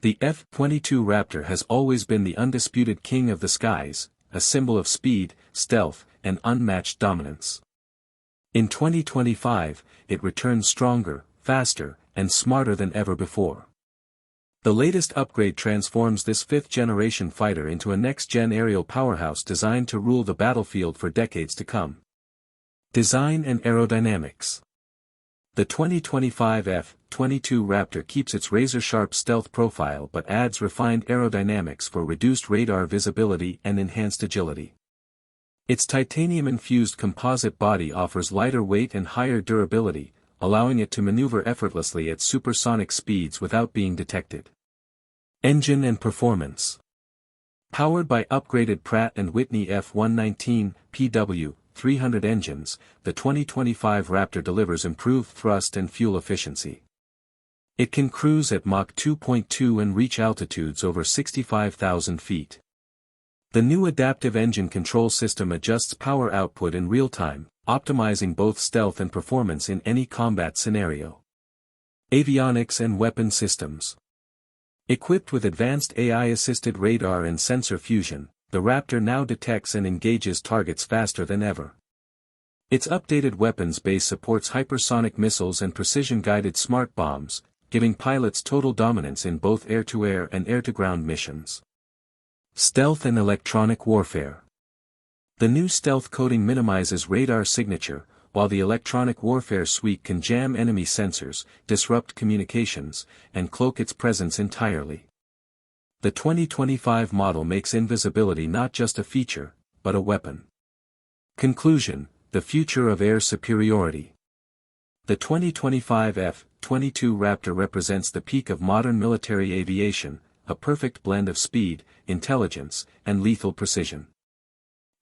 The F-22 Raptor has always been the undisputed king of the skies, a symbol of speed, stealth, and unmatched dominance. In 2025, it returns stronger, faster, and smarter than ever before. The latest upgrade transforms this fifth-generation fighter into a next-gen aerial powerhouse designed to rule the battlefield for decades to come. Design and aerodynamics. The 2025 F-22 Raptor keeps its razor-sharp stealth profile but adds refined aerodynamics for reduced radar visibility and enhanced agility. Its titanium-infused composite body offers lighter weight and higher durability, allowing it to maneuver effortlessly at supersonic speeds without being detected. Engine and performance. Powered by upgraded Pratt & Whitney F119 PW300 engines, the 2025 Raptor delivers improved thrust and fuel efficiency. It can cruise at Mach 2.2 and reach altitudes over 65,000 feet. The new adaptive engine control system adjusts power output in real time, optimizing both stealth and performance in any combat scenario. Avionics and weapon systems. Equipped with advanced AI-assisted radar and sensor fusion, the Raptor now detects and engages targets faster than ever. Its updated weapons base supports hypersonic missiles and precision-guided smart bombs, giving pilots total dominance in both air-to-air and air-to-ground missions. Stealth and electronic warfare. The new stealth coating minimizes radar signature, while the electronic warfare suite can jam enemy sensors, disrupt communications, and cloak its presence entirely. The 2025 model makes invisibility not just a feature, but a weapon. Conclusion: the future of air superiority. The 2025 F-22 Raptor represents the peak of modern military aviation, a perfect blend of speed, intelligence, and lethal precision.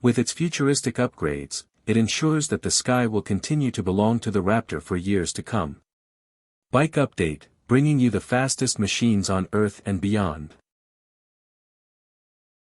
With its futuristic upgrades, it ensures that the sky will continue to belong to the Raptor for years to come. Bike Update, bringing you the fastest machines on Earth and beyond.